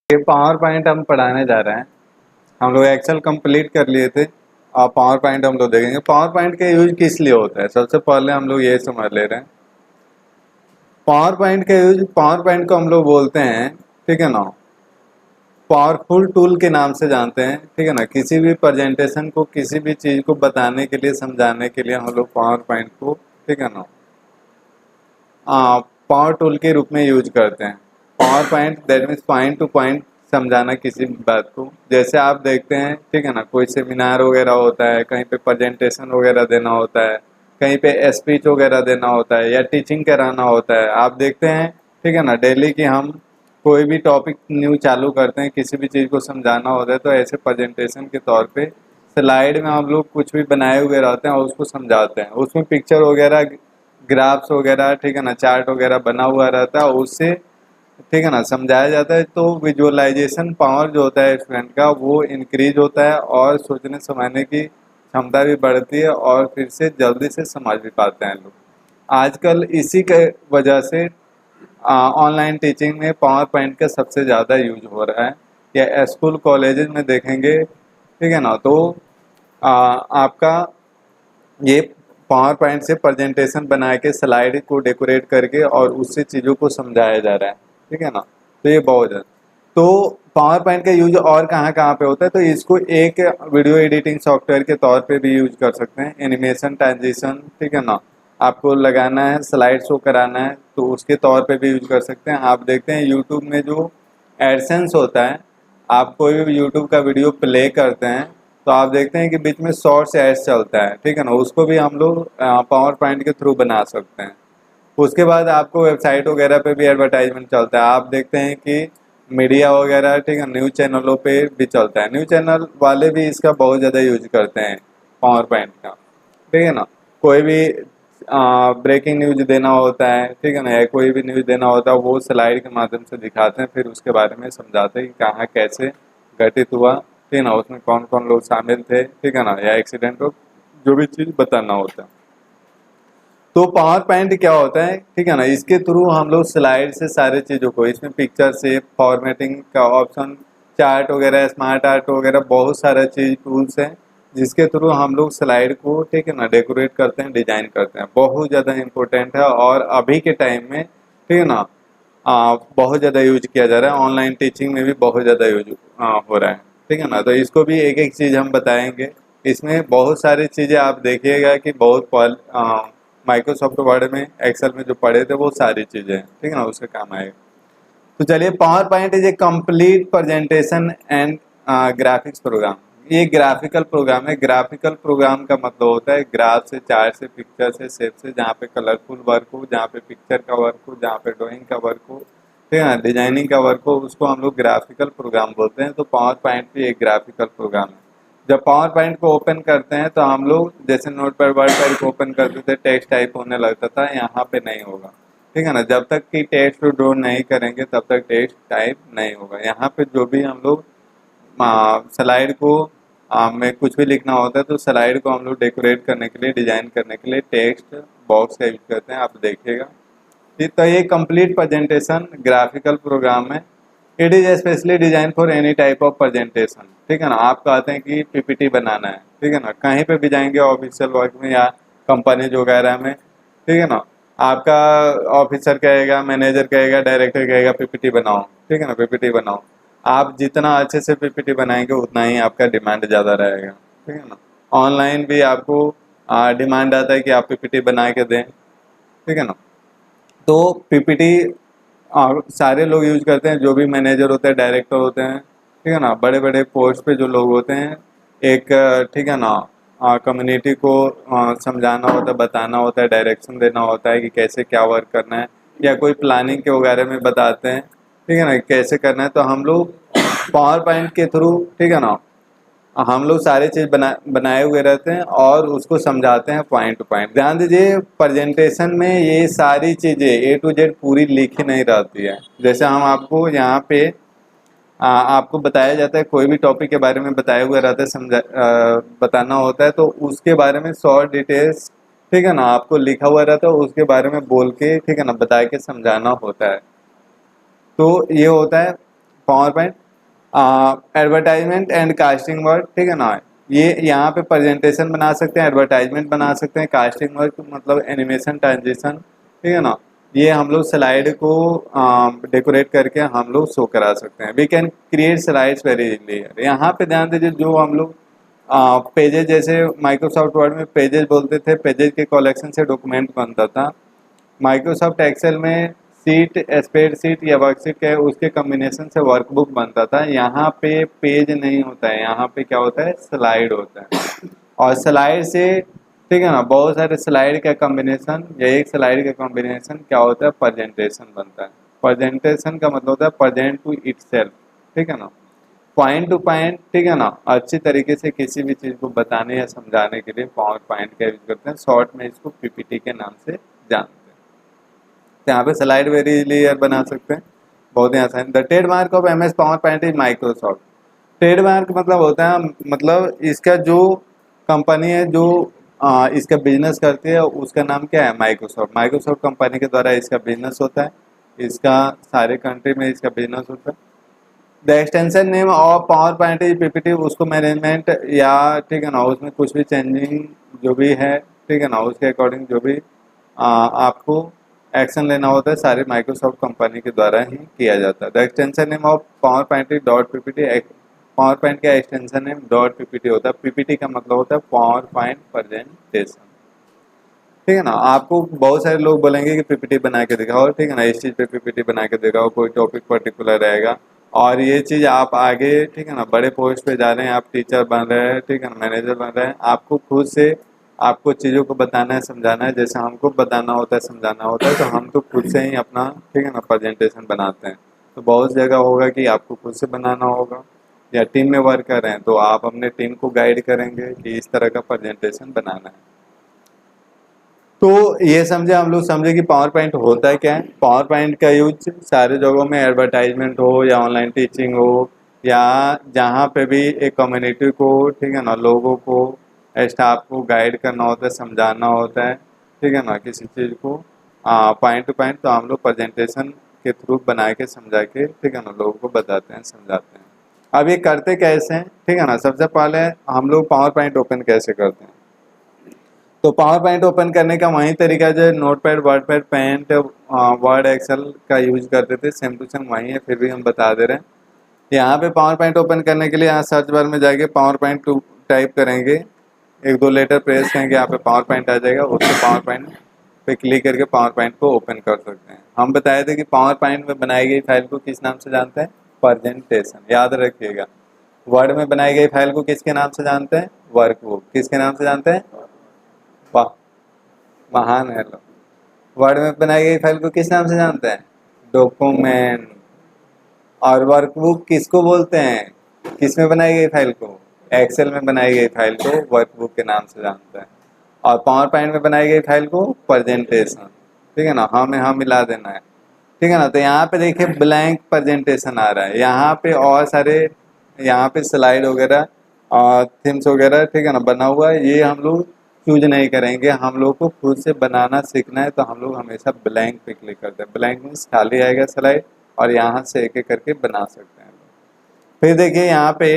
ये power point हम पढ़ाने जा रहे हैं। हम लोग एक्सेल कंप्लीट कर लिए थे और पावर पॉइंट हम लोग देखेंगे। पावर पॉइंट का यूज किस लिए होता है, सबसे पहले हम लोग ये समझ ले रहे हैं। पावर पॉइंट का यूज, पावर पॉइंट को हम लोग बोलते हैं, ठीक है ना, पावरफुल टूल के नाम से जानते हैं, ठीक है ना। किसी भी प्रेजेंटेशन को, किसी भी चीज को बताने के लिए, समझाने के लिए हम लोग पावर पॉइंट को, ठीक है ना, पावर टूल के रूप में यूज करते हैं। Power point that means point two point समझाना किसी भी बात को। जैसे आप देखते हैं, ठीक है ना, कोई सेमिनार वगैरह होता है, कहीं पे प्रेजेंटेशन वगैरह देना होता है, कहीं पे स्पीच वगैरह देना होता है या टीचिंग कराना होता है। आप देखते हैं, ठीक है ना, डेली की हम कोई भी टॉपिक न्यू चालू करते हैं, किसी भी चीज़ को समझाना होता है तो ऐसे प्रेजेंटेशन के तौर पे स्लाइड में हम लोग कुछ भी बनाए हुए रहते हैं और उसको समझाते हैं। उसमें पिक्चर वगैरह, ग्राफ्स वगैरह, ठीक है ना, चार्ट वगैरह बना हुआ रहता है, उससे, ठीक है ना, समझाया जाता है। तो विजुअलाइजेशन पावर जो होता है स्टूडेंट का, वो इंक्रीज होता है और सोचने समझने की क्षमता भी बढ़ती है और फिर से जल्दी से समझ भी पाते हैं लोग। आजकल इसी के वजह से ऑनलाइन टीचिंग में पावर पॉइंट का सबसे ज़्यादा यूज हो रहा है। या स्कूल कॉलेजेस में देखेंगे, ठीक है ना, तो आपका ये पावर पॉइंट से प्रेजेंटेशन बना के स्लाइड को डेकोरेट करके और उससे चीज़ों को समझाया जा रहा है, ठीक है ना। तो ये बहुत है। तो पावर पॉइंट का यूज और कहाँ कहाँ पे होता है, तो इसको एक वीडियो एडिटिंग सॉफ्टवेयर के तौर पे भी यूज कर सकते हैं। एनिमेशन, ट्रांजिशन, ठीक है ना, आपको लगाना है, स्लाइड शो कराना है तो उसके तौर पे भी यूज कर सकते हैं। आप देखते हैं यूट्यूब में जो एडसेंस होता है, आप कोई भी यूट्यूब का वीडियो प्ले करते हैं तो आप देखते हैं कि बीच में शॉर्ट्स एड्स चलता है, ठीक है ना, उसको भी हम लोग पावर पॉइंट के थ्रू बना सकते हैं। उसके बाद आपको वेबसाइट वगैरह पे भी एडवर्टाइजमेंट चलता है। आप देखते हैं कि मीडिया वगैरह, ठीक है, न्यूज़ चैनलों पे भी चलता है। न्यूज़ चैनल वाले भी इसका बहुत ज़्यादा यूज करते हैं पावर पॉइंट का, ठीक है ना। कोई भी ब्रेकिंग न्यूज देना होता है, ठीक है ना, या कोई भी न्यूज देना होता है, वो स्लाइड के माध्यम से दिखाते हैं, फिर उसके बारे में समझाते हैं कि कहाँ कैसे घटित हुआ, ठीक है ना, उसमें कौन कौन लोग शामिल थे, ठीक है ना, या एक्सीडेंट हो, जो भी चीज़ बताना होता है। तो पावर पॉइंट क्या होता है, ठीक है ना, इसके थ्रू हम लोग स्लाइड से सारे चीज़ों को, इसमें पिक्चर से फॉर्मेटिंग का ऑप्शन, चार्ट वगैरह, स्मार्ट आर्ट वगैरह, बहुत सारा चीज टूल्स हैं जिसके थ्रू हम लोग स्लाइड को, ठीक है ना, डेकोरेट करते हैं, डिजाइन करते हैं। बहुत ज़्यादा इम्पोर्टेंट है और अभी के टाइम में, ठीक है ना, बहुत ज़्यादा यूज किया जा रहा है। ऑनलाइन टीचिंग में भी बहुत ज़्यादा यूज हो रहा है, ठीक है ना। तो इसको भी एक एक चीज़ हम बताएंगे। इसमें बहुत सारी चीज़ें आप देखिएगा कि बहुत माइक्रोसॉफ्ट वर्ड में, एक्सेल में जो पढ़े थे वो सारी चीज़ें हैं, ठीक है ना, उसके काम आएगा। तो चलिए, PowerPoint is a complete presentation and graphics program. ये ग्राफिकल प्रोग्राम है। ग्राफिकल प्रोग्राम का मतलब होता है ग्राफ से, चार्ट से, पिक्चर से, शेप से, जहाँ पे कलरफुल वर्क हो, जहाँ पे पिक्चर का वर्क हो, जहाँ पे ड्राइंग का वर्क हो, ठीक है ना, डिजाइनिंग का वर्क हो, उसको हम लोग ग्राफिकल प्रोग्राम बोलते हैं। तो पावर पॉइंट भी एक ग्राफिकल प्रोग्राम है। जब पावर पॉइंट को ओपन करते हैं तो हम लोग जैसे नोट पर वर्ड फाइल को ओपन करते थे, टेक्स्ट टाइप होने लगता था, यहाँ पे नहीं होगा, ठीक है ना। जब तक कि टेक्स्ट को ड्रॉ नहीं करेंगे तब तक टेक्स्ट टाइप नहीं होगा। यहाँ पे जो भी हम लोग स्लाइड को में कुछ भी लिखना होता है तो स्लाइड को हम लोग डेकोरेट करने के लिए, डिजाइन करने के लिए टेक्स्ट बॉक्स का यूज करते हैं, आप देखिएगा। तो ये कंप्लीट प्रेजेंटेशन ग्राफिकल प्रोग्राम है। It is specially design for any type of presentation, ठीक है ना। आप कहते हैं कि पीपीटी बनाना है, ठीक है ना, कहीं पे भी जाएंगे ऑफिशियल वर्क में या कंपनी वगैरह में, ठीक है ना, आपका ऑफिसर कहेगा, मैनेजर कहेगा, डायरेक्टर कहेगा पीपीटी बनाओ, ठीक है ना, पीपीटी बनाओ। आप जितना अच्छे से पीपीटी बनाएंगे उतना ही आपका डिमांड ज़्यादा रहेगा, ठीक है ना। ऑनलाइन भी आपको डिमांड आता है कि आप पीपीटी बना के दें, ठीक है ना। तो पीपीटी सारे लोग यूज करते हैं, जो भी मैनेजर होते हैं, डायरेक्टर होते हैं, ठीक है ना, बड़े बड़े पोस्ट पे जो लोग होते हैं। एक ठीक है ना, कम्युनिटी को समझाना होता है, बताना होता है, डायरेक्शन देना होता है कि कैसे क्या वर्क करना है, या कोई प्लानिंग के वगैरह में बताते हैं, ठीक है ना, कैसे करना है। तो हम लोग पावर पॉइंट के थ्रू, ठीक है ना, हम लोग सारे चीज़ बनाए हुए रहते हैं और उसको समझाते हैं पॉइंट टू पॉइंट। ध्यान दीजिए, प्रेजेंटेशन में ये सारी चीज़ें ए टू जेड पूरी लिखी नहीं रहती है। जैसे हम आपको यहाँ पे आपको बताया जाता है, कोई भी टॉपिक के बारे में बताया हुआ रहता है, बताना होता है तो उसके बारे में शॉर्ट डिटेल्स, ठीक है ना, आपको लिखा हुआ रहता है, उसके बारे में बोल के, ठीक है ना, बता के समझाना होता है। तो ये होता है power point advertisement and casting work, ठीक है ना। ये यहाँ पे प्रेजेंटेशन बना सकते हैं, एडवर्टाइजमेंट बना सकते हैं, कास्टिंग वर्क मतलब एनिमेशन ट्रांजिशन, ठीक है ना। ये हम लोग स्लाइड को डेकोरेट करके हम लोग शो करा सकते हैं। We can create slides very easily. यहाँ पे ध्यान दीजिए, जो हम लोग पेजेज, जैसे माइक्रोसॉफ्ट वर्ड में पेजेज बोलते थे, पेजेज के कलेक्शन से डॉक्यूमेंट बनता था। माइक्रोसॉफ्ट एक्सेल में सीट, स्प्रेडशीट या वर्कशीट के उसके कॉम्बिनेशन से वर्कबुक बनता था। यहाँ पे पेज नहीं होता है, यहाँ पे क्या होता है, स्लाइड होता है। और स्लाइड से, ठीक है ना, बहुत सारे स्लाइड का कॉम्बिनेशन या एक स्लाइड का कॉम्बिनेशन क्या होता है, प्रेजेंटेशन बनता है। प्रेजेंटेशन का मतलब होता है प्रेजेंट टू इटसेल्फ, ठीक है ना, पॉइंट टू पॉइंट, ठीक है ना। अच्छी तरीके से किसी भी चीज़ को बताने या समझाने के लिए पावर पॉइंट का यूज करते हैं। शॉर्ट में इसको पीपीटी के नाम से जानते हैं। तो यहाँ पे स्लाइड वेरी क्लियर बना सकते हैं, बहुत ही आसान। The trademark of MS power point is Microsoft. Trademark मतलब होता है, मतलब इसका जो कंपनी है जो इसका बिजनेस करती है उसका नाम क्या है, माइक्रोसॉफ्ट। माइक्रोसॉफ्ट कंपनी के द्वारा इसका बिजनेस होता है, इसका सारे कंट्री में इसका बिजनेस होता है। The extension name of power point is PPT, उसको मैनेजमेंट या, ठीक है ना, उसमें कुछ भी चेंजिंग जो भी है, ठीक है ना, उसके अकॉर्डिंग जो भी आपको एक्शन लेना होता है, सारे माइक्रोसॉफ्ट कंपनी के द्वारा ही किया जाता है। The extension name of power point is dot PPT. Power point का एक्सटेंशन नेम डॉट पीपीटी होता है। पीपीटी का मतलब होता है पावर पॉइंट प्रेजेंटेशन, ठीक है ना। आपको बहुत सारे लोग बोलेंगे कि पीपीटी बना के दिखाओ, ठीक है ना, इस चीज़ पे पीपीटी बना के दिखाओ, कोई टॉपिक पर्टिकुलर रहेगा। और ये चीज़ आप आगे, ठीक है ना, बड़े पोस्ट पे जा रहे हैं, आप टीचर बन रहे हैं, ठीक है ना, मैनेजर बन रहे हैं, आपको खुद से आपको चीज़ों को बताना है, समझाना है। जैसे हमको बताना होता है, समझाना होता है, तो हम तो खुद से ही अपना, ठीक है ना, प्रेजेंटेशन बनाते हैं। तो बहुत जगह होगा कि आपको खुद से बनाना होगा, या टीम में वर्क कर रहे हैं तो आप अपने टीम को गाइड करेंगे कि इस तरह का प्रेजेंटेशन बनाना है। तो ये समझे, हम लोग समझे कि पावर पॉइंट होता है क्या है। पावर पॉइंट का यूज सारे जगहों में, एडवर्टाइजमेंट हो या ऑनलाइन टीचिंग हो या जहाँ पे भी एक कम्युनिटी को, ठीक है ना, लोगों को, स्टाफ को गाइड करना होता है, समझाना होता है, ठीक है ना, किसी चीज़ को पॉइंट टू पॉइंट, तो हम लोग प्रेजेंटेशन के थ्रू बना के समझा के, ठीक है ना, लोगों को बताते हैं, समझाते हैं। अब ये करते कैसे हैं, ठीक है ना। सबसे पहले हम लोग पावर पॉइंट ओपन कैसे करते हैं। तो पावर पॉइंट ओपन करने का वही तरीका जो Notepad, WordPad, Paint, Word, Excel का यूज करते थे, सेम टू सेम वही है, फिर भी हम बता दे रहे हैं। यहाँ पे पावर पॉइंट ओपन करने के लिए यहाँ सर्च बार में जाके पावर पॉइंट टू टाइप करेंगे, एक दो लेटर प्रेस करेंगे, यहाँ पे पावर पॉइंट आ जाएगा, उसको पावर पॉइंट पे क्लिक करके पावर पॉइंट को ओपन कर सकते हैं। हम बताए थे कि पावर पॉइंट में बनाई गई फाइल को किस नाम से जानते हैं, प्रेजेंटेशन, याद रखिएगा। वर्ड में बनाई गई फाइल को किसके नाम से जानते हैं, वर्कबुक। किसके नाम से जानते हैं, वाह, महान है लोग। वर्ड में बनाई गई फाइल को किस नाम से जानते हैं, डॉक्यूमेंट। और वर्कबुक किसको बोलते हैं, किस में बनाई गई फाइल को, एक्सेल में बनाई गई फाइल को वर्कबुक के नाम से जानते हैं। और पावर पॉइंट में बनाई गई फाइल को प्रेजेंटेशन, ठीक है ना, हाँ में हाँ मिला देना है, ठीक है ना। तो यहाँ पे देखिए ब्लैंक प्रेजेंटेशन आ रहा है, यहाँ पे और सारे, यहाँ पे स्लाइड वगैरह और थीम्स वगैरह, ठीक है ना, बना हुआ है। ये हम लोग चूज नहीं करेंगे, हम लोग को खुद से बनाना सीखना है, तो हम लोग हमेशा ब्लैंक पे क्लिक करते हैं। ब्लैंक मीन्स खाली आएगा स्लाइड, और यहाँ से एक एक करके बना सकते हैं। फिर देखिए यहाँ पे,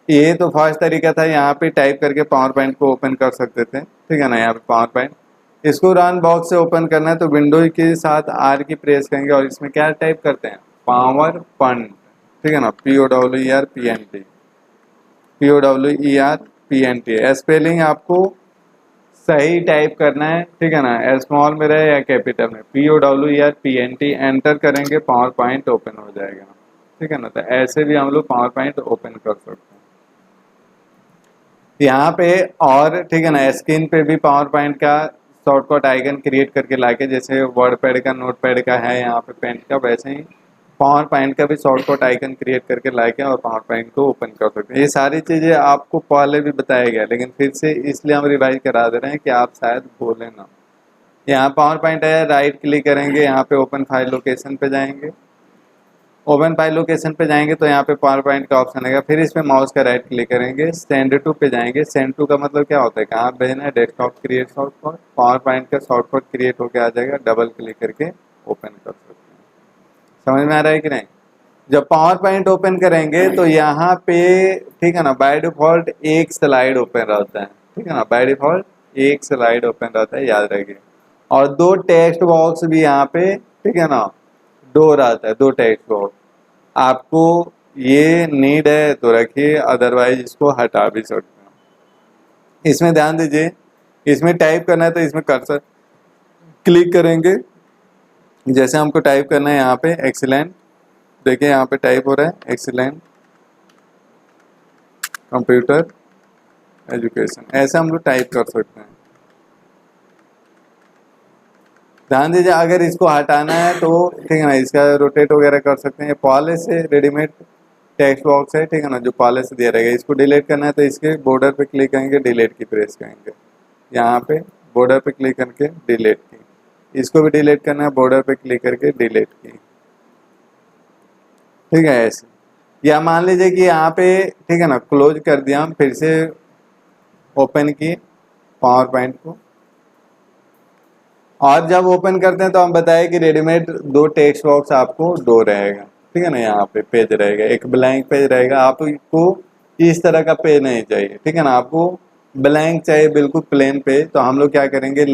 ये तो फर्स्ट तरीका था, यहाँ पे टाइप करके पावर पॉइंट को ओपन कर सकते थे, ठीक है ना। यहाँ पे पावर पॉइंट, इसको रन बॉक्स से ओपन करना है तो विंडो के साथ आर की प्रेस करेंगे, और इसमें क्या टाइप करते हैं, पावर पॉइंट, ठीक है ना, POWERPNT, POWERPNT। स्पेलिंग आपको सही टाइप करना है, ठीक है ना, स्मॉल में रहे या कैपिटल में, POWERPNT एंटर करेंगे, पावर पॉइंट ओपन हो जाएगा, ठीक है ना। तो ऐसे भी हम लोग पावर पॉइंट ओपन कर सकते हैं यहाँ पे। और ठीक है ना, स्क्रीन पे भी पावर पॉइंट का शॉर्टकट आइकन क्रिएट करके लाके, जैसे वर्ड पैड का, नोट पैड का है यहाँ पे पेंट का, वैसे ही पावर पॉइंट का भी शॉर्टकट आइकन क्रिएट करके लाके और पावर पॉइंट को ओपन कर सकते हैं। ये सारी चीज़ें आपको पहले भी बताया गया, लेकिन फिर से इसलिए हम रिवाइज करा दे रहे हैं कि आप शायद भूलें ना। यहाँ पावर पॉइंट है, राइट क्लिक करेंगे, यहाँ पे ओपन फाइल लोकेशन पे जाएंगे। ओपन फाइल लोकेशन पे जाएंगे तो यहाँ पे पावर पॉइंट का ऑप्शन आएगा, फिर इस पे माउस का राइट क्लिक करेंगे, सेंड टू पे जाएंगे। सेंड टू का मतलब क्या होता है, कहाँ भेजना है, desktop create shortcut, power point का शॉर्टकट क्रिएट होकर आ जाएगा, डबल क्लिक करके ओपन कर सकते हैं। समझ में आ रहा है कि नहीं। जब पावर पॉइंट ओपन करेंगे तो यहाँ पे ठीक है ना बाय डिफॉल्ट एक स्लाइड ओपन रहता है, ठीक है ना, बाय डिफॉल्ट एक स्लाइड ओपन रहता है, याद रखिए। और दो टेक्स्ट बॉक्स भी यहाँ पे ठीक है ना डोर आता है, दो टेक्स्ट बॉक्स। आपको ये नीड है तो रखिए, अदरवाइज इसको हटा भी सकते हैं। इसमें ध्यान दीजिए, इसमें टाइप करना है तो इसमें कर्सर क्लिक करेंगे, जैसे हमको टाइप करना है यहाँ पे एक्सीलेंट, देखिए यहाँ पे टाइप हो रहा है एक्सीलेंट कंप्यूटर एजुकेशन, ऐसे हम लोग टाइप कर सकते हैं। ध्यान दीजिए, अगर इसको हटाना है तो ठीक है ना इसका रोटेट वगैरह कर सकते हैं। पहले से रेडीमेड टेक्स्ट बॉक्स है, ठीक है ना, जो पहले से दिया रहेगा। इसको डिलीट करना है तो इसके बॉर्डर पे क्लिक करेंगे, डिलीट की प्रेस करेंगे, यहाँ पे बॉर्डर पे क्लिक करके डिलीट की। इसको भी डिलीट करना है, बॉर्डर पे क्लिक करके डिलीट की, ठीक है ऐसे। या मान लीजिए कि यहाँ पे ठीक है ना क्लोज कर दिया, हम फिर से ओपन की पावर पॉइंट को, और जब ओपन करते हैं तो हम बताए कि रेडीमेड दो टेक्स्ट बॉक्स आपको दो रहेगा, ठीक है ना, यहाँ पे पेज रहेगा, एक ब्लैंक पेज रहेगा। आपको इस तरह का पेज नहीं चाहिए, ठीक है ना, आपको ब्लैंक चाहिए, बिल्कुल प्लेन पेज। तो हम लोग क्या करेंगे,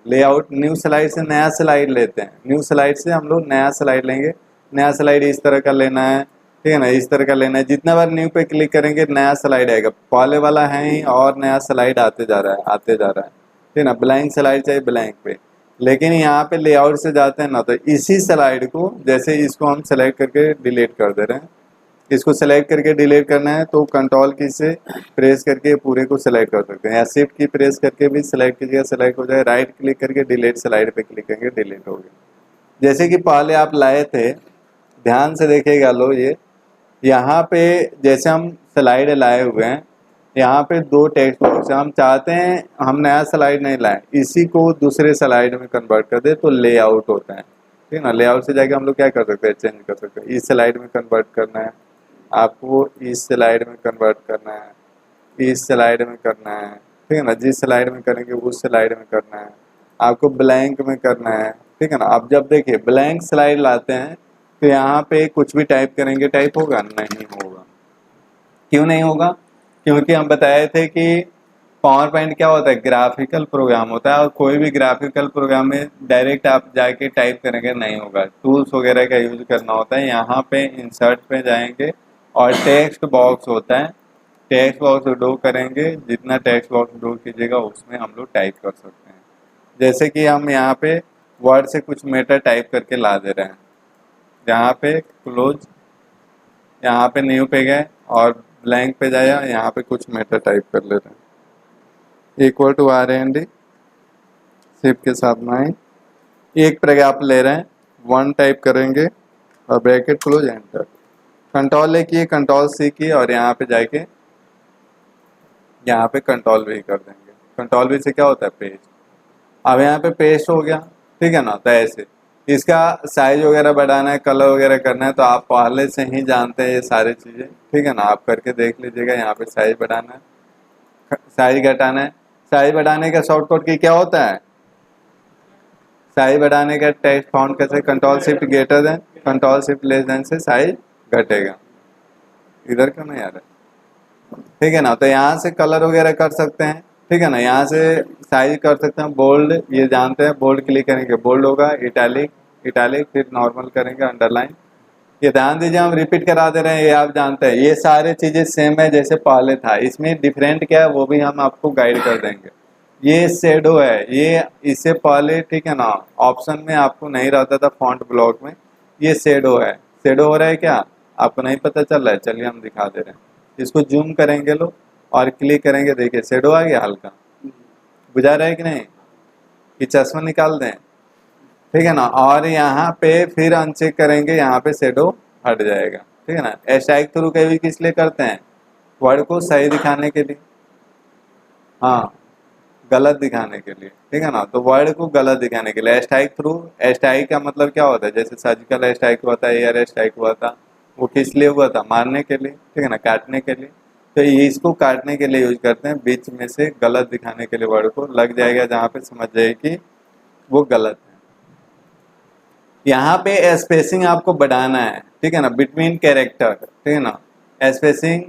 लेआउट न्यू स्लाइड से नया स्लाइड लेते हैं, न्यू स्लाइड से हम लोग नया स्लाइड लेंगे। नया स्लाइड इस तरह का लेना है, ठीक है ना, इस तरह का लेना है। जितना बार न्यू पे क्लिक करेंगे नया स्लाइड आएगा, पहले वाला है ही और नया स्लाइड आते जा रहा है, आते जा रहा है, ठीक है ना। ब्लैंक स्लाइड चाहिए ब्लैंक पे, लेकिन यहाँ पे लेआउट से जाते हैं ना तो इसी स्लाइड को, जैसे इसको हम सेलेक्ट करके डिलीट कर दे रहे हैं, इसको सेलेक्ट करके डिलीट करना है तो कंट्रोल की से प्रेस करके पूरे को सेलेक्ट कर सकते हैं, या शिफ्ट की प्रेस करके भी सेलेक्ट कीजिएगा, सेलेक्ट हो जाए। राइट क्लिक करके डिलीट स्लाइड पे क्लिक करेंगे, डिलीट हो गया। जैसे कि पहले आप लाए थे, ध्यान से देखिएगा, लो ये यहाँ पे जैसे हम स्लाइड लाए हुए हैं, यहाँ पे दो टेक्स्ट बॉक्स है, हम चाहते हैं हम नया स्लाइड नहीं लाएं, इसी को दूसरे स्लाइड में कन्वर्ट कर दे तो लेआउट होता है, ठीक है ना। लेआउट से जाके हम लोग क्या कर सकते हैं, चेंज कर सकते हैं। इस स्लाइड में कन्वर्ट करना है आपको, इस स्लाइड में कन्वर्ट करना है, इस स्लाइड में करना है, ठीक है ना, जिस स्लाइड में करेंगे उस स्लाइड में करना है, आपको ब्लैंक में करना है, ठीक है ना। अब जब देखिए ब्लैंक स्लाइड लाते हैं तो यहाँ पे कुछ भी टाइप करेंगे, टाइप होगा नहीं होगा। क्यों नहीं होगा, क्योंकि हम बताए थे कि पावर पॉइंट क्या होता है, ग्राफिकल प्रोग्राम होता है, और कोई भी ग्राफिकल प्रोग्राम में डायरेक्ट आप जाके टाइप करेंगे नहीं होगा, टूल्स वगैरह का यूज करना होता है। यहाँ पे इंसर्ट पे जाएंगे और टेक्स्ट बॉक्स होता है, टेक्स्ट बॉक्स ड्रॉ करेंगे, जितना टेक्स्ट बॉक्स ड्रॉ कीजिएगा उसमें हम लोग टाइप कर सकते हैं। जैसे कि हम यहाँ पे वर्ड से कुछ मैटर टाइप करके ला दे रहे हैं, यहाँ पे क्लोज, यहाँ पे न्यू पे गए और ब्लैंक पे जाया, यहाँ पे कुछ मैटर टाइप कर ले रहे हैं, इक्वल टू RND शिफ्ट के साथ में एक प्रैप ले रहे हैं, वन टाइप करेंगे और ब्रैकेट क्लोज, एंटर, कंट्रोल ए किए, कंट्रोल C किए, और यहाँ पे जाके यहाँ पे कंट्रोल V कर देंगे। कंट्रोल V से क्या होता है, पेज। अब यहाँ पे पेस्ट हो गया, ठीक है ना। तो ऐसे इसका साइज वगैरह बढ़ाना है, कलर वगैरह करना है तो आप पहले से ही जानते हैं ये सारी चीज़ें, ठीक है ना, आप करके देख लीजिएगा। यहाँ पे साइज बढ़ाना है, साइज घटाना है। साइज बढ़ाने का शॉर्टकट की क्या होता है, साइज बढ़ाने का टेक्स्ट फॉन्ट कैसे, control shift greater than, control shift less than से साइज घटेगा। इधर क्यों नहीं आ रहा है, ठीक है ना। तो यहाँ से कलर वगैरह कर सकते हैं, ठीक है ना, यहाँ से साइज कर सकते हैं। बोल्ड ये जानते हैं, बोल्ड क्लिक करेंगे बोल्ड होगा, इटैलिक इटैलिक, फिर नॉर्मल करेंगे अंडरलाइन। ये ध्यान दीजिए, हम रिपीट करा दे रहे हैं, ये आप जानते हैं, ये सारे चीज़ें सेम है जैसे पहले था। इसमें डिफरेंट क्या है वो भी हम आपको गाइड कर देंगे। ये शेडो है, ये इससे पहले ठीक है ना ऑप्शन में आपको नहीं रहता था फॉन्ट ब्लॉक में, ये शेडो है। शेडो हो रहा है क्या, आपको नहीं पता चल रहा है, चलिए हम दिखा दे रहे हैं। इसको जूम करेंगे लो और क्लिक करेंगे, देखिए शेडो आ गया हल्का, बुझा रहा है कि नहीं, कि चश्मा निकाल दें, ठीक है ना। और यहाँ पे फिर अनचेक करेंगे, यहाँ पे शेडो हट जाएगा, ठीक है ना। एस्टाइक थ्रू के भी किस लिए करते हैं, वर्ड को सही दिखाने के लिए, हाँ गलत दिखाने के लिए, ठीक है ना। तो वर्ड को गलत दिखाने के लिए एस्टाइक थ्रू, एस्टाइक का मतलब क्या होता है, जैसे सर्जिकल एस्टाइक हुआ था, एयर एस्टाइक हुआ था, वो किस लिए हुआ था, मारने के लिए, ठीक है ना, काटने के लिए। तो ये इसको काटने के लिए यूज करते हैं, बीच में से गलत दिखाने के लिए वर्ड को लग जाएगा जहाँ पे समझ जाए कि वो गलत है। यहाँ पे स्पेसिंग आपको बढ़ाना है, ठीक है ना, बिटवीन कैरेक्टर, ठीक है ना, स्पेसिंग,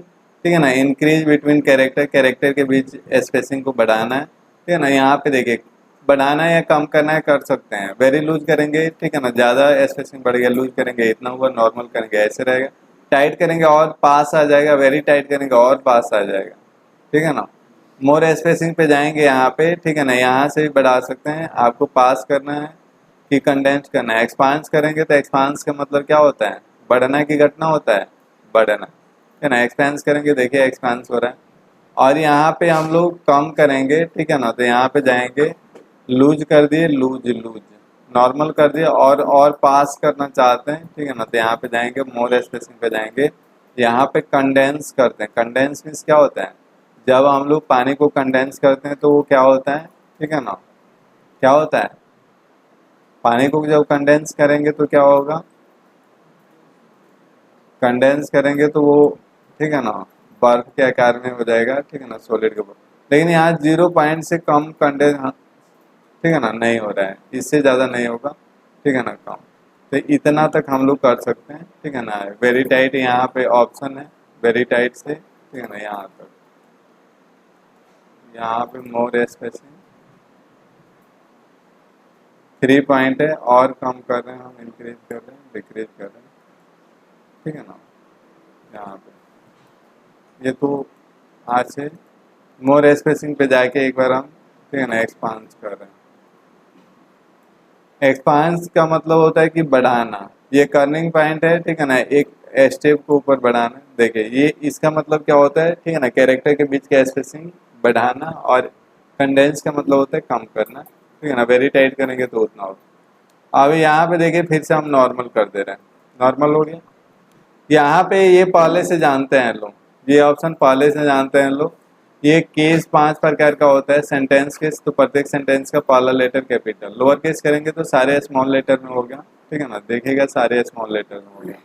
ठीक है ना, इंक्रीज बिटवीन कैरेक्टर, कैरेक्टर के बीच स्पेसिंग को बढ़ाना है, ठीक है ना। यहाँ पे देखिए बढ़ाना है या कम करना है कर सकते हैं। वेरी लूज करेंगे, ठीक है ना, ज़्यादा स्पेसिंग बढ़ गया, लूज करेंगे इतना हुआ, नॉर्मल करेंगे ऐसे रहेगा, टाइट करेंगे और पास आ जाएगा, वेरी टाइट करेंगे और पास आ जाएगा, ठीक है ना। मोर स्पेसिंग पे जाएंगे यहाँ पे, ठीक है ना, यहाँ से भी बढ़ा सकते हैं। आपको पास करना है कि कंडेंस करना है। एक्सपांस करेंगे तो एक्सपांस का मतलब क्या होता है, बढ़ना की घटना होता है, बढ़ना, है ना। एक्सपेंस करेंगे, देखिए एक्सपेंस हो रहा है। और यहाँ पे हम लोग कम करेंगे, ठीक है ना, तो यहाँ पे जाएंगे, लूज कर दिए, लूज लूज, नॉर्मल कर दिए और पास करना चाहते हैं, ठीक है ना, तो यहाँ पे जाएंगे, मोर स्पेसिंग पे जाएंगे, यहाँ पे कंडेंस करते हैं। कंडेंस मीन्स क्या होता है, जब हम लोग पानी को कंडेंस करते हैं तो वो क्या होता है, ठीक है ना, क्या होता है, पानी को जब कंडेंस करेंगे तो क्या होगा, कंडेंस करेंगे तो वो, ठीक है ना, बर्फ के आकार में हो जाएगा, ठीक है ना, सॉलिड के ऊपर। लेकिन यहाँ 0 पॉइंट से कम कंडेंस, ठीक है ना, नहीं हो रहा है, इससे ज़्यादा नहीं होगा, ठीक है ना, कम। तो इतना तक हम लोग कर सकते हैं, ठीक है ना। वेरी टाइट यहाँ पे ऑप्शन है, वेरी टाइट से, ठीक है ना, यहाँ तक, यहाँ पे मोर स्पेसिंग 3 पॉइंट है, और कम कर रहे हैं हम, इंक्रीज कर रहे हैं, डिक्रीज कर रहे हैं, ठीक है ना, यहाँ पे ये तो आज से मोर स्पेसिंग पे जाके एक बार हम, ठीक है ना, एक्सपांस कर रहे हैं। एक्सपांस का मतलब होता है कि बढ़ाना, ये कर्निंग पॉइंट है, ठीक है ना, एक स्टेप को ऊपर बढ़ाना। देखिए ये इसका मतलब क्या होता है, ठीक है ना, कैरेक्टर के बीच का स्पेसिंग बढ़ाना, और कंडेंस का मतलब होता है कम करना, ठीक है ना। वेरी टाइट करेंगे तो उतना होता। अब यहाँ पे देखिए फिर से हम नॉर्मल कर दे रहे हैं, नॉर्मल हो गया। यहाँ पे ये पहले से जानते हैं लोग, ये ऑप्शन पहले से जानते हैं लोग। ये केस 5 प्रकार का होता है। सेंटेंस केस, तो प्रत्येक सेंटेंस का पहला लेटर कैपिटल, लोअर केस करेंगे तो सारे स्मॉल लेटर में हो गया, ठीक है ना, देखिएगा सारे स्मॉल लेटर में हो गया।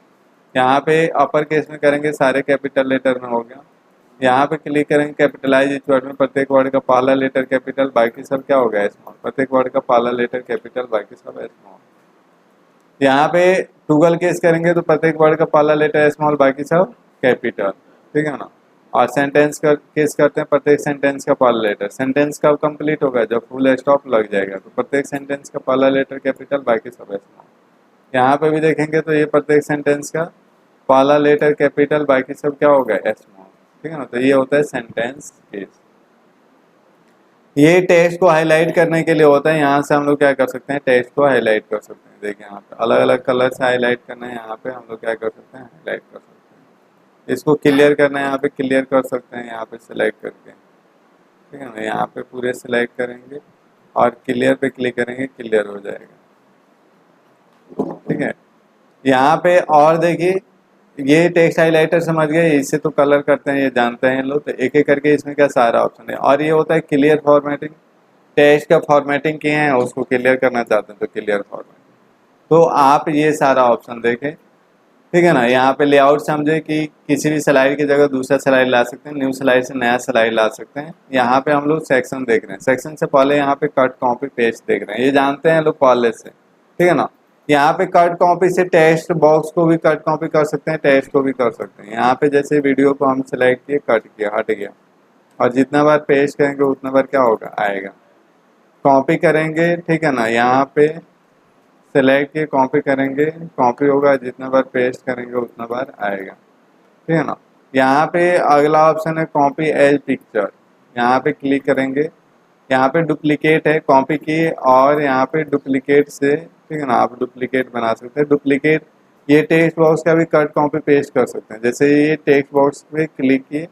यहाँ पे अपर केस में करेंगे सारे कैपिटल लेटर में हो गया। यहाँ पे क्लिक करेंगे कैपिटलाइज इच वर्ड में, प्रत्येक वर्ड का पहला लेटर कैपिटल, बाकी सब क्या हो गया स्मॉल, प्रत्येक वर्ड का पहला लेटर कैपिटल, बाकी सब स्मॉल। यहाँ पे टूगल केस करेंगे तो प्रत्येक वर्ड का पहला लेटर स्मॉल, बाकी सब कैपिटल, ठीक है ना। और सेंटेंस का केस करते हैं, प्रत्येक सेंटेंस का पहला लेटर, सेंटेंस कब कंप्लीट होगा, जब फुल स्टॉप लग जाएगा, तो प्रत्येक सेंटेंस का पहला लेटर कैपिटल, बाकी सब स्मॉल। यहाँ पे भी देखेंगे तो ये प्रत्येक सेंटेंस का पहला लेटर कैपिटल, बाकी सब क्या होगा स्मॉल, ठीक है ना। तो ये होता है सेंटेंस केस। ये टेक्स्ट को हाईलाइट करने के लिए होता है। यहाँ से हम लोग क्या कर सकते हैं, टेक्स्ट को हाईलाइट कर सकते हैं। देखिए यहाँ पे अलग अलग कलर से हाईलाइट करना है, यहाँ पे हम लोग क्या कर सकते हैं, हाईलाइट कर सकते हैं। इसको क्लियर करना है, यहाँ पे क्लियर कर सकते हैं, यहाँ पे सिलेक्ट करके, ठीक है ना। यहाँ पे पूरे सिलेक्ट करेंगे और क्लियर पे क्लिक करेंगे, क्लियर हो जाएगा, ठीक है। यहाँ पे और देखिए ये टेक्स्ट हाइलाइटर समझ गए, इससे तो कलर करते हैं, ये जानते हैं लोग। तो एक एक करके इसमें क्या सारा ऑप्शन है। और ये होता है क्लियर फॉर्मेटिंग, टेक्स्ट का फॉर्मेटिंग किए हैं उसको क्लियर करना चाहते हैं तो क्लियर फॉर्मेटिंग। तो आप ये सारा ऑप्शन देखें, ठीक है ना। यहाँ पे लेआउट समझे कि किसी भी स्लाइड की जगह दूसरा स्लाइड ला सकते हैं, न्यू स्लाइड से नया स्लाइड ला सकते हैं। यहाँ पे हम लोग सेक्शन देख रहे हैं, सेक्शन से पहले यहाँ पे कट कॉपी पेस्ट देख रहे हैं, ये जानते हैं लोग पहले से, ठीक है ना। यहाँ पे कट कॉपी से टेक्स्ट बॉक्स को भी कट कॉपी कर सकते हैं, टेक्स्ट को भी कर सकते हैं। यहाँ पे जैसे वीडियो को हम सिलेक्ट किए, कट किया, हट गया, और जितना बार पेस्ट करेंगे उतना बार क्या होगा, आएगा। कॉपी करेंगे, ठीक है ना, यहाँ पे सेलेक्ट किए, कॉपी करेंगे, कॉपी होगा, जितना बार पेस्ट करेंगे उतना बार आएगा, ठीक है ना। यहाँ पे अगला ऑप्शन है कॉपी एज पिक्चर, यहाँ पे क्लिक करेंगे, यहाँ पे डुप्लीकेट है, कॉपी किए और यहाँ पे डुप्लीकेट से, ठीक है ना, आप डुप्लीकेट बना सकते हैं। डुप्लीकेट ये टेक्स्ट बॉक्स का भी कट कॉपी पेस्ट कर सकते हैं। जैसे ये टेक्स्ट बॉक्स पे क्लिक किए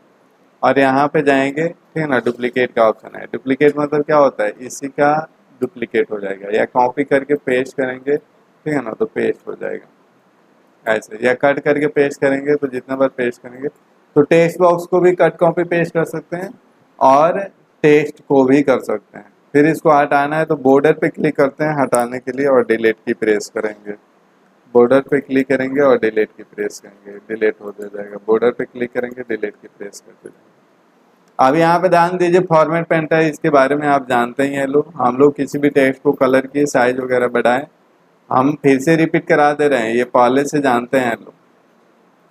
और यहाँ पे जाएंगे, ठीक है ना, डुप्लीकेट का ऑप्शन है। डुप्लीकेट मतलब क्या होता है, इसी का डुप्लीकेट हो जाएगा, या कॉपी करके पेस्ट करेंगे, ठीक है ना, तो पेस्ट हो जाएगा ऐसे, या कट करके पेस्ट करेंगे तो जितना बार पेस्ट करेंगे। तो टेक्स्ट बॉक्स को भी कट कॉपी पेस्ट कर सकते हैं और टेक्स्ट को भी कर सकते हैं। फिर इसको हटाना है तो बॉर्डर पे क्लिक करते हैं हटाने के लिए, और डिलीट की प्रेस करेंगे, बॉर्डर पे क्लिक करेंगे और डिलीट की प्रेस करेंगे, डिलीट हो जाएगा। बॉर्डर पे क्लिक करेंगे, डिलीट की प्रेस कर देंगे। अब यहाँ पे ध्यान दीजिए, फॉर्मेट पेंटर इसके बारे में आप जानते ही हैं लोग। हम लोग किसी भी टेक्स्ट को कलर किए, साइज वगैरह बढ़ाएं, हम फिर से रिपीट करा दे रहे हैं, ये पहले से जानते हैं लोग।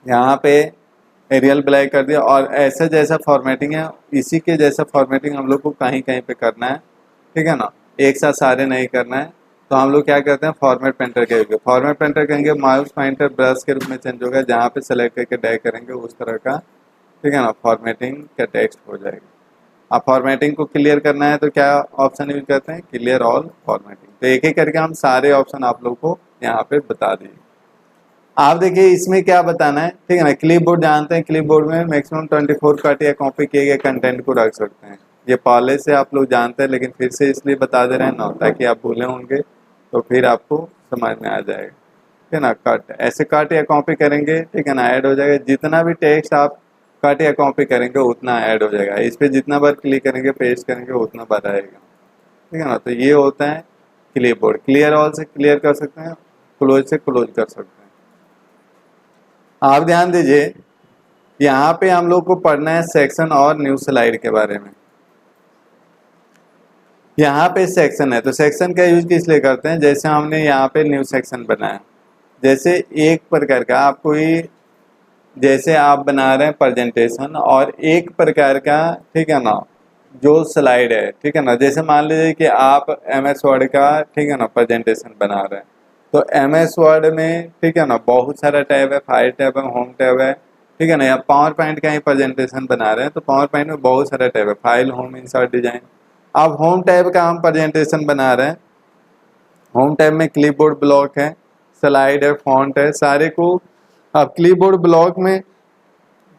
यहाँ पे एरियल ब्लैक कर दिया, और ऐसा जैसा फॉर्मेटिंग है इसी के जैसा फॉर्मेटिंग हम लोग को कहीं कहीं पे करना है, ठीक है ना, एक साथ सारे नहीं करना है। तो हम लोग क्या करते हैं, फॉर्मेट पेंटर कहेंगे। फॉर्मेट पेंटर कहेंगे माउस पॉइंटर ब्रश के रूप में चेंज होगा, जहाँ पे सेलेक्ट करके ड्रैग करेंगे उस तरह का, ठीक है ना, फॉर्मेटिंग का टेक्स्ट हो जाएगा। अब फॉर्मेटिंग को क्लियर करना है तो क्या ऑप्शन यूज करते हैं, क्लियर ऑल फॉर्मेटिंग। तो एक एक करके हम सारे ऑप्शन आप लोग को यहाँ पे बता दिए। आप देखिए इसमें क्या बताना है, ठीक है ना, क्लिपबोर्ड जानते हैं, क्लिपबोर्ड में मैक्सिमम 24 कट या कॉपी किए गए कंटेंट को रख सकते हैं। ये पहले से आप लोग जानते हैं, लेकिन फिर से इसलिए बता दे रहे हैं ना, ताकि आप भूले होंगे तो फिर आपको समझ में आ जाएगा, ठीक है ना। कट, ऐसे कट या कॉपी करेंगे, ठीक है ना, ऐड हो जाएगा। जितना भी टेक्स्ट आप कट या कॉपी करेंगे उतना ऐड हो जाएगा। इस पर जितना बार क्लिक करेंगे, पेस्ट करेंगे, उतना बार आएगा, ठीक है ना। तो ये होता है क्लिपबोर्ड। क्लियर ऑल से क्लियर कर सकते हैं, क्लोज से क्लोज कर सकते हैं। आप ध्यान दीजिए, यहाँ पे हम लोग को पढ़ना है सेक्शन और न्यू स्लाइड के बारे में। यहाँ पे सेक्शन है, तो सेक्शन का यूज किस लिए करते हैं, जैसे हमने यहाँ पे न्यू सेक्शन बनाया, जैसे एक प्रकार का आप कोई, जैसे आप बना रहे हैं प्रेजेंटेशन और एक प्रकार का, ठीक है ना, जो स्लाइड है, ठीक है ना, जैसे मान लीजिए कि आप MS वर्ड का, ठीक है ना, प्रेजेंटेशन बना रहे हैं। तो MS वर्ड में, ठीक है ना, बहुत सारा टैब है, फाइल टैब है, होम टैब है, ठीक है ना, या पावर पॉइंट का ही प्रेजेंटेशन बना रहे हैं तो पावर पॉइंट में बहुत सारा टैब है, फाइल, होम, इंसर्ट, डिजाइन। अब होम टैब का हम प्रेजेंटेशन बना रहे हैं, होम टैब में क्लिपबोर्ड ब्लॉक है, स्लाइड है, फॉन्ट है, सारे को आप क्लिपबोर्ड ब्लॉक में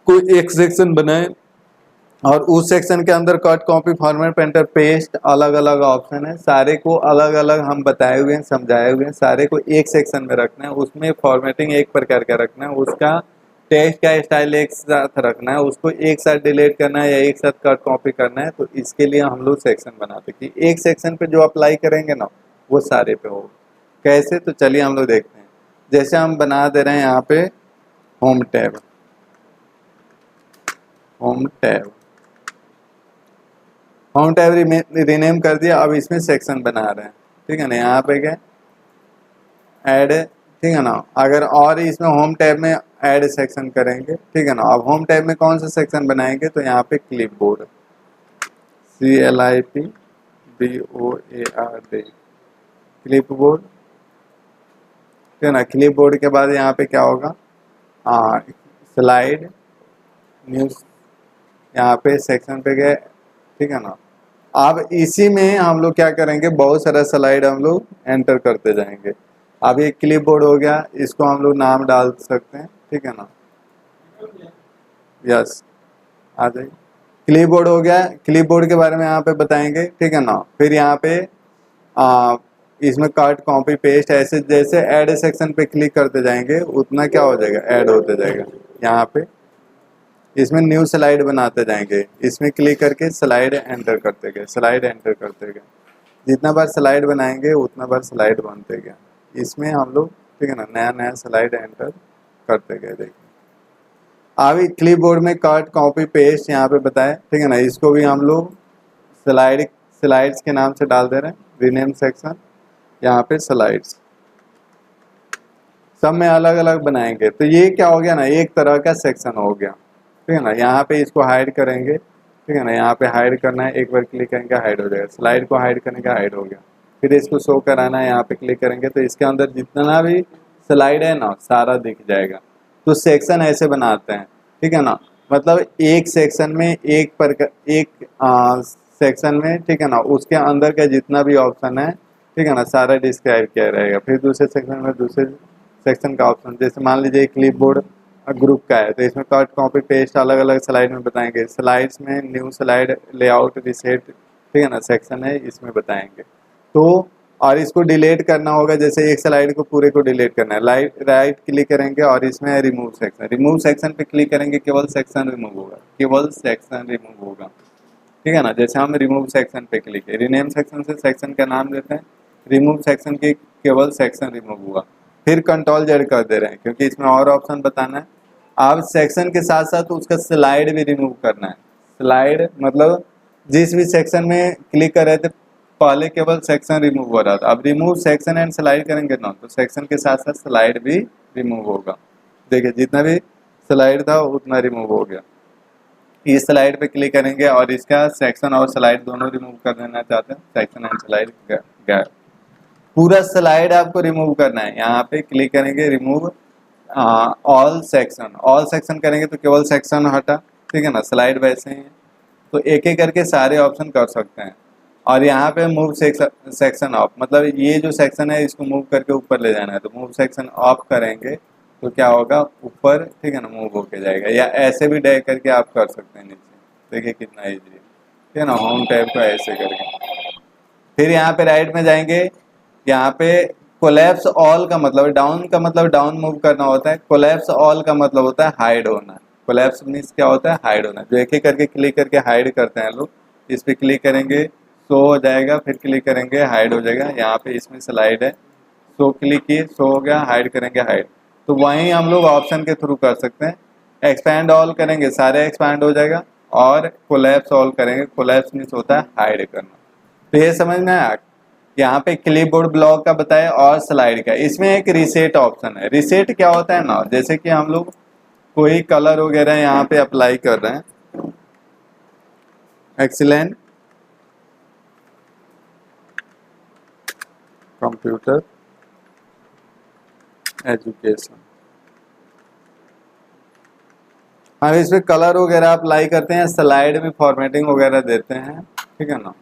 कोई एक सेक्शन बनाए और उस सेक्शन के अंदर cut, copy, format, painter, paste, अलग अलग ऑप्शन है, सारे को अलग अलग हम बताए हुए हैं, समझाए हुए हैं, सारे को एक सेक्शन में रखना है। उसमें फॉर्मेटिंग एक प्रकार का रखना है, उसका टेक्स्ट का स्टाइल एक साथ रखना है, उसको एक साथ डिलीट करना है या एक साथ कट कॉपी करना है। तो इसके लिए हम लोग सेक्शन बनाते हैं कि एक सेक्शन पे जो अप्लाई करेंगे ना वो सारे पे हो। कैसे, तो चलिए हम लोग देखते हैं। जैसे हम बना दे रहे हैं यहाँ पे home tab, home tab, home tab rename कर दिया। अब इसमें सेक्शन बना रहे हैं, ठीक है ना, यहाँ पे क्या ऐड, ठीक है ना। अगर और इसमें होम टैब में ऐड सेक्शन करेंगे, ठीक है ना। अब होम टैब में कौन सा सेक्शन बनाएंगे, तो यहाँ पे क्लिपबोर्ड, CLIPBOARD, क्लिपबोर्ड, ठीक है ना। क्लिपबोर्ड के बाद यहाँ पे क्या होगा, स्लाइड, न्यूज, यहाँ पे सेक्शन पे गए, ठीक है ना। अब इसी में हम लोग क्या करेंगे, बहुत सारा स्लाइड हम लोग एंटर करते जाएंगे। अब ये क्लिपबोर्ड हो गया, इसको हम लोग नाम डाल सकते हैं, ठीक है ना, यस, आ जाइए। क्लिपबोर्ड हो गया, क्लिपबोर्ड के बारे में यहाँ पे बताएंगे, ठीक है ना। फिर यहाँ पे इसमें कट, कॉपी, पेस्ट, ऐसे जैसे ऐड सेक्शन पे क्लिक करते जाएंगे उतना क्या हो जाएगा, ऐड होते जाएगा। यहाँ पे इसमें न्यू स्लाइड बनाते जाएंगे, इसमें क्लिक करके स्लाइड एंटर करते गए, स्लाइड एंटर करते गए। जितना बार स्लाइड बनाएंगे उतना बार स्लाइड बनते गए। इसमें हम लोग, ठीक है ना, नया नया स्लाइड एंटर करते गए। देखिए अभी क्लिपबोर्ड में कट, कॉपी, पेस्ट यहाँ पे बताए, ठीक है ना, इसको भी हम लोग स्लाइड्स के नाम से डाल दे रहे हैं, रीनेम सेक्शन, यहाँ पे स्लाइड्स, सब में अलग अलग बनाएंगे। तो ये क्या हो गया ना, एक तरह का सेक्शन हो गया, ठीक है ना। यहाँ पे इसको हाइड करेंगे, ठीक है ना, यहाँ पे हाइड करना है, एक बार क्लिक करेंगे हाइड हो जाएगा। स्लाइड को हाइड करेंगे, हाइड हो गया। फिर इसको शो कराना है, यहाँ पे क्लिक करेंगे तो इसके अंदर जितना भी स्लाइड है ना सारा दिख जाएगा। तो सेक्शन ऐसे बनाते हैं, ठीक है ना, मतलब एक सेक्शन में एक सेक्शन में, ठीक है ना, उसके अंदर का जितना भी ऑप्शन है, ठीक है ना, सारा डिस्क्राइब किया रहेगा। फिर दूसरे सेक्शन में दूसरे सेक्शन का ऑप्शन, जैसे मान लीजिए क्लिपबोर्ड ग्रुप का है तो इसमें कट, कॉपी, पेस्ट अलग अलग स्लाइड में बताएंगे। स्लाइड्स में न्यू स्लाइड, लेआउट, रिसेट, ठीक है ना, सेक्शन है, इसमें बताएंगे। तो और इसको डिलीट करना होगा, जैसे एक स्लाइड को पूरे को डिलीट करना है, राइट क्लिक करेंगे और इसमें है रिमूव सेक्शन, रिमूव सेक्शन पे क्लिक करेंगे, केवल सेक्शन रिमूव होगा, केवल सेक्शन रिमूव होगा, ठीक है ना। जैसे हम रिमूव सेक्शन पे क्लिक है, रीनेम सेक्शन से सेक्शन का नाम देते हैं, रिमूव सेक्शन की केवल सेक्शन रिमूव हुआ। फिर कंट्रोल जेड कर दे रहे हैं क्योंकि इसमें और ऑप्शन बताना है। आप सेक्शन के साथ साथ उसका स्लाइड भी रिमूव करना है। स्लाइड मतलब जिस भी सेक्शन में क्लिक कर रहे थे पहले केवल सेक्शन रिमूव हो रहा था, अब रिमूव सेक्शन एंड स्लाइड करेंगे ना तो सेक्शन के साथ साथ स्लाइड भी रिमूव होगा। देखिए जितना भी स्लाइड था उतना रिमूव हो गया। इस स्लाइड पे क्लिक करेंगे और इसका सेक्शन और स्लाइड दोनों रिमूव कर देना चाहते हैं, सेक्शन एंड स्लाइड गया। पूरा स्लाइड आपको रिमूव करना है, यहाँ पे क्लिक करेंगे रिमूव ऑल सेक्शन करेंगे तो केवल सेक्शन हटा, ठीक है ना। स्लाइड वैसे ही है, तो एक एक करके सारे ऑप्शन कर सकते हैं। और यहाँ पे मूव सेक्शन ऑफ, मतलब ये जो सेक्शन है इसको मूव करके ऊपर ले जाना है, तो मूव सेक्शन ऑफ करेंगे तो क्या होगा, ऊपर, ठीक है ना, मूव होके जाएगा। या ऐसे भी ड्रैग करके आप कर सकते हैं नीचे, देखिए कितना ईजी है, ठीक है ना। होम टैब को ऐसे करके फिर यहाँ पे राइट में जाएंगे, यहाँ पे कोलैप्स ऑल का मतलब डाउन मूव करना होता है, कोलैप्स ऑल का मतलब होता है हाइड होना। कोलैप्स मीन्स क्या होता है, हाइड होना। जो एक एक करके क्लिक करके हाइड करते हैं लोग, इस पे क्लिक करेंगे शो हो जाएगा, फिर क्लिक करेंगे हाइड हो जाएगा। यहाँ पे इसमें स्लाइड है, शो क्लिक किए शो हो गया, हाइड करेंगे हाइड। तो वहीं हम लोग ऑप्शन के थ्रू कर सकते हैं। एक्सपैंड ऑल करेंगे सारे एक्सपैंड हो जाएगा, और कोलैप्स ऑल करेंगे, कोलैप्स मीन्स होता है हाइड करना। तो ये समझ में आया। यहाँ पे क्लिपबोर्ड ब्लॉक का बताया और स्लाइड का। इसमें एक रिसेट ऑप्शन है। रिसेट क्या होता है ना, जैसे कि हम लोग कोई कलर वगैरह यहाँ पे अप्लाई कर रहे हैं, एक्सीलेंट कंप्यूटर एजुकेशन, हम इस पे कलर वगैरह अप्लाई करते हैं, स्लाइड में फॉर्मेटिंग वगैरह देते हैं, ठीक है ना,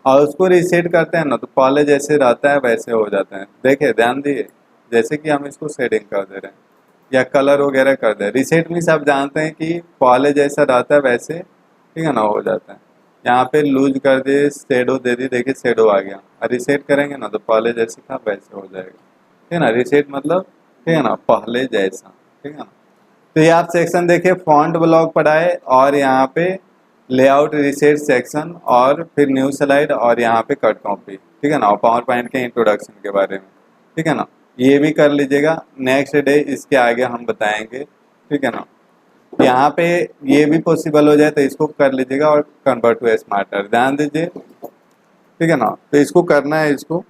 और उसको रीसेट करते हैं ना तो पहले जैसे रहता है वैसे हो जाता है। देखिए ध्यान दिए, जैसे कि हम इसको शेडिंग कर दे रहे हैं या कलर वगैरह कर दे। रीसेट मीन्स आप जानते हैं कि पहले जैसा रहता है वैसे, ठीक है ना, हो जाता है। यहाँ पे लूज कर दिए, शेडो दे दी, देखिए शेडो आ गया। और रीसेट करेंगे ना तो पहले जैसे था वैसे हो जाएगा, ठीक है ना। रीसेट मतलब, ठीक है ना, पहले जैसा, ठीक है ना। तो ये आप सेक्शन देखिए, फॉन्ट ब्लॉक पढ़ाए और यहाँ पे लेआउट रिसेट सेक्शन और फिर न्यू स्लाइड और यहाँ पे कट कॉपी, ठीक है ना, और पावर पॉइंट के इंट्रोडक्शन के बारे में, ठीक है ना। ये भी कर लीजिएगा, नेक्स्ट डे इसके आगे हम बताएंगे, ठीक है ना। यहाँ पे ये भी पॉसिबल हो जाए तो इसको कर लीजिएगा और कन्वर्ट टू स्मार्टर ध्यान दीजिए, ठीक है ना। तो इसको करना है, इसको